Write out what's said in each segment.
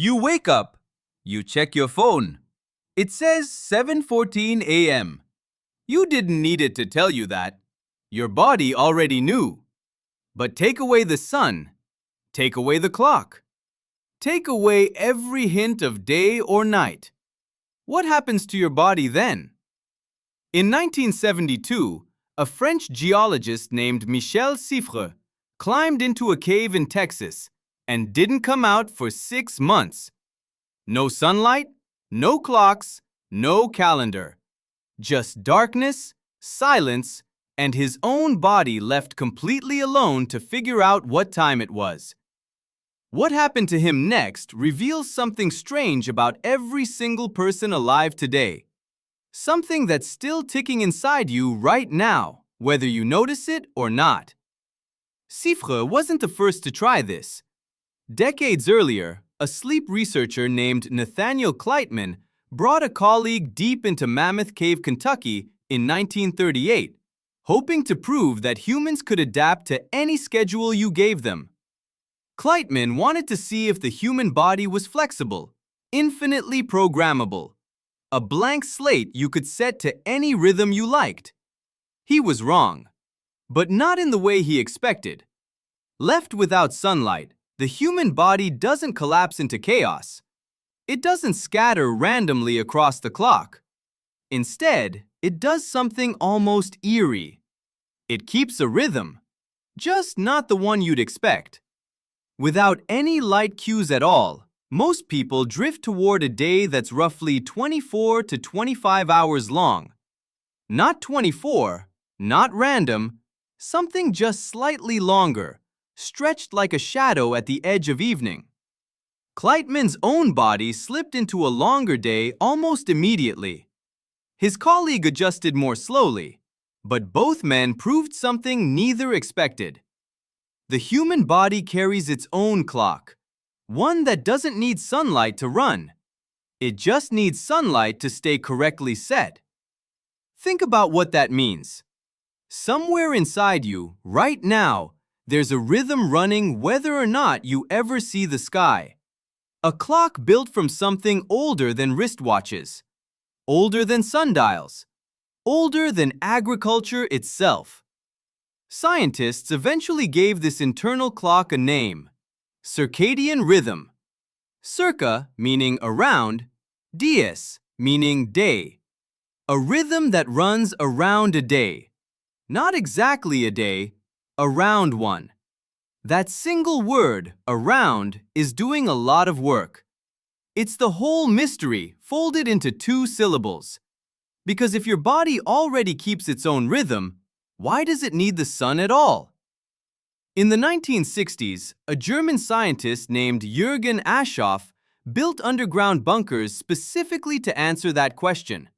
You wake up. You check your phone. It says 7:14 a.m. You didn't need it to tell you that. Your body already knew. But take away the sun. Take away the clock. Take away every hint of day or night. What happens to your body then? In 1972, a French geologist named Michel Siffre climbed into a cave in Texas and didn't come out for 6 months. No sunlight, no clocks, no calendar. Just darkness, silence, and his own body left completely alone to figure out what time it was. What happened to him next reveals something strange about every single person alive today. Something that's still ticking inside you right now, whether you notice it or not. Siffre wasn't the first to try this. Decades earlier, a sleep researcher named Nathaniel Kleitman brought a colleague deep into Mammoth Cave, Kentucky in 1938, hoping to prove that humans could adapt to any schedule you gave them. Kleitman wanted to see if the human body was flexible, infinitely programmable, a blank slate you could set to any rhythm you liked. He was wrong, but not in the way he expected. Left without sunlight, the human body doesn't collapse into chaos. It doesn't scatter randomly across the clock. Instead, it does something almost eerie. It keeps a rhythm, just not the one you'd expect. Without any light cues at all, most people drift toward a day that's roughly 24 to 25 hours long. Not 24, not random, something just slightly longer, stretched like a shadow at the edge of evening. Kleitman's own body slipped into a longer day almost immediately. His colleague adjusted more slowly, but both men proved something neither expected. The human body carries its own clock, one that doesn't need sunlight to run. It just needs sunlight to stay correctly set. Think about what that means. Somewhere inside you, right now, there's a rhythm running whether or not you ever see the sky. A clock built from something older than wristwatches, older than sundials, older than agriculture itself. Scientists eventually gave this internal clock a name: circadian rhythm. Circa meaning around, dies meaning day. A rhythm that runs around a day. Not exactly a day, around one. That single word, around, is doing a lot of work. It's the whole mystery folded into 2 syllables. Because if your body already keeps its own rhythm, why does it need the sun at all? In the 1960s, a German scientist named Jürgen Aschoff built underground bunkers specifically to answer that question.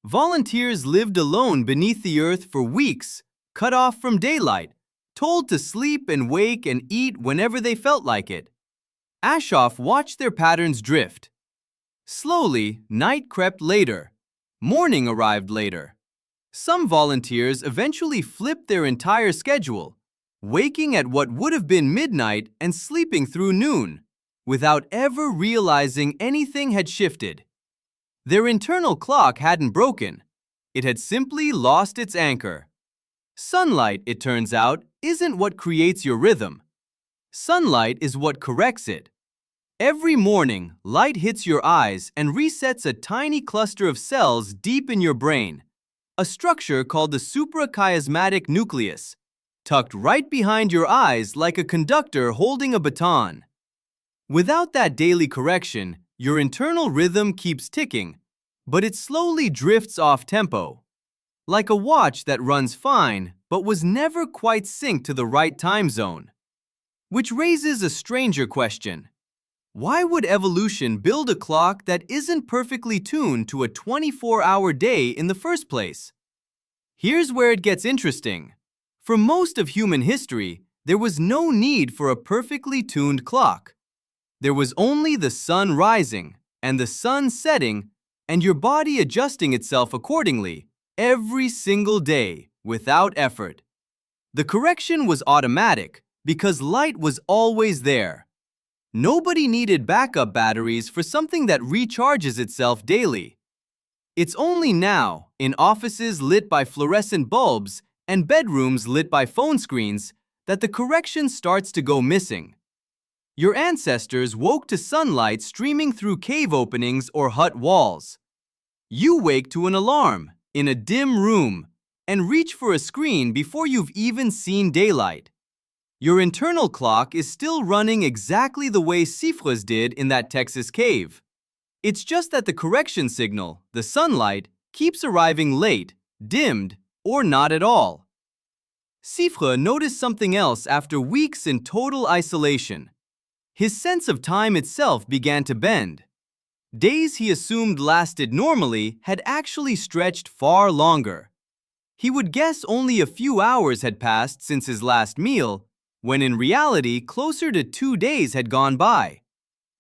Volunteers lived alone beneath the earth for weeks, cut off from daylight, told to sleep and wake and eat whenever they felt like it. Aschoff watched their patterns drift. Slowly, night crept later. Morning arrived later. Some volunteers eventually flipped their entire schedule, waking at what would have been midnight and sleeping through noon, without ever realizing anything had shifted. Their internal clock hadn't broken. It had simply lost its anchor. Sunlight, it turns out, isn't what creates your rhythm. Sunlight is what corrects it. Every morning, light hits your eyes and resets a tiny cluster of cells deep in your brain, a structure called the suprachiasmatic nucleus, tucked right behind your eyes like a conductor holding a baton. Without that daily correction, your internal rhythm keeps ticking, but it slowly drifts off tempo. Like a watch that runs fine, but was never quite synced to the right time zone. Which raises a stranger question. Why would evolution build a clock that isn't perfectly tuned to a 24-hour day in the first place? Here's where it gets interesting. For most of human history, there was no need for a perfectly tuned clock. There was only the sun rising and the sun setting and your body adjusting itself accordingly every single day without effort. The correction was automatic because light was always there. Nobody needed backup batteries for something that recharges itself daily. It's only now, in offices lit by fluorescent bulbs and bedrooms lit by phone screens, that the correction starts to go missing. Your ancestors woke to sunlight streaming through cave openings or hut walls. You wake to an alarm in a dim room and reach for a screen before you've even seen daylight. Your internal clock is still running exactly the way Siffre's did in that Texas cave. It's just that the correction signal, the sunlight, keeps arriving late, dimmed, or not at all. Siffre noticed something else after weeks in total isolation. His sense of time itself began to bend. Days he assumed lasted normally had actually stretched far longer. He would guess only a few hours had passed since his last meal, when in reality closer to 2 days had gone by.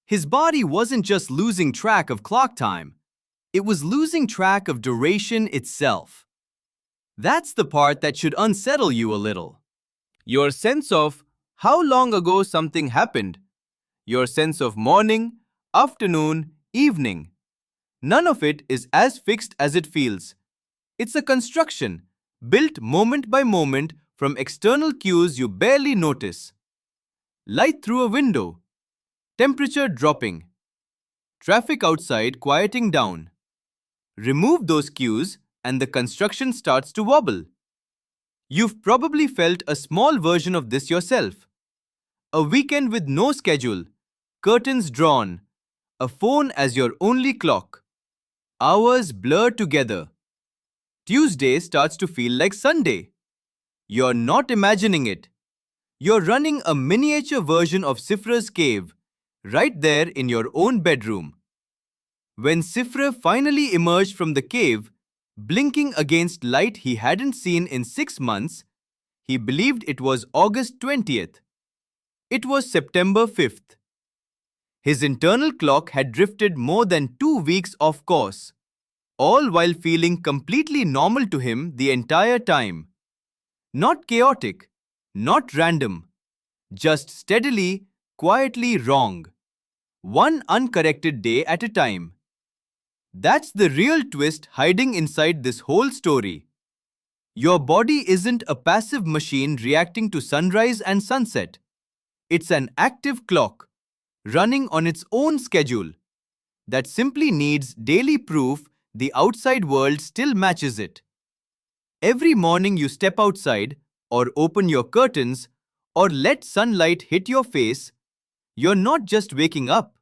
His body wasn't just losing track of clock time, it was losing track of duration itself. That's the part that should unsettle you a little. Your sense of how long ago something happened, your sense of morning, afternoon, evening. None of it is as fixed as it feels. It's a construction, built moment by moment from external cues you barely notice. Light through a window, temperature dropping, traffic outside quieting down. Remove those cues and the construction starts to wobble. You've probably felt a small version of this yourself. A weekend with no schedule, curtains drawn, a phone as your only clock. Hours blur together. Tuesday starts to feel like Sunday. You're not imagining it. You're running a miniature version of Siffre's cave, right there in your own bedroom. When Siffre finally emerged from the cave, blinking against light he hadn't seen in 6 months, he believed it was August 20th. It was September 5th. His internal clock had drifted more than 2 weeks off course, all while feeling completely normal to him the entire time. Not chaotic, not random, just steadily, quietly wrong. One uncorrected day at a time. That's the real twist hiding inside this whole story. Your body isn't a passive machine reacting to sunrise and sunset. It's an active clock, running on its own schedule, that simply needs daily proof the outside world still matches it. Every morning you step outside, or open your curtains, or let sunlight hit your face, you're not just waking up.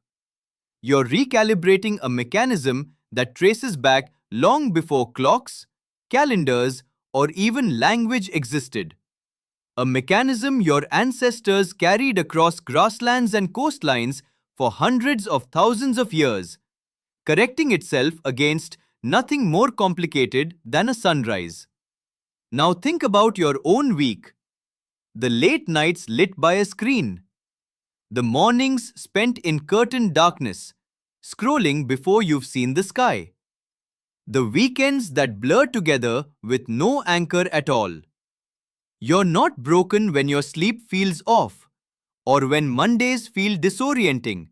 You're recalibrating a mechanism that traces back long before clocks, calendars, or even language existed. A mechanism your ancestors carried across grasslands and coastlines for hundreds of thousands of years, correcting itself against nothing more complicated than a sunrise. Now think about your own week. The late nights lit by a screen. The mornings spent in curtained darkness, scrolling before you've seen the sky. The weekends that blur together with no anchor at all. You're not broken when your sleep feels off, or when Mondays feel disorienting,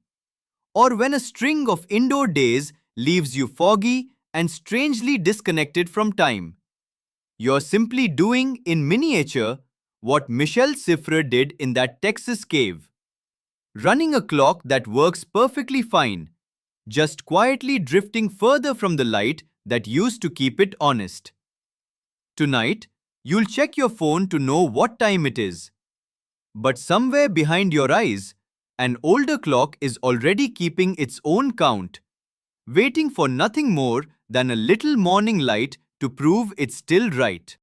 or when a string of indoor days leaves you foggy and strangely disconnected from time. You're simply doing in miniature what Michel Siffre did in that Texas cave. Running a clock that works perfectly fine, just quietly drifting further from the light that used to keep it honest. Tonight, you'll check your phone to know what time it is. But somewhere behind your eyes, an older clock is already keeping its own count, waiting for nothing more than a little morning light to prove it's still right.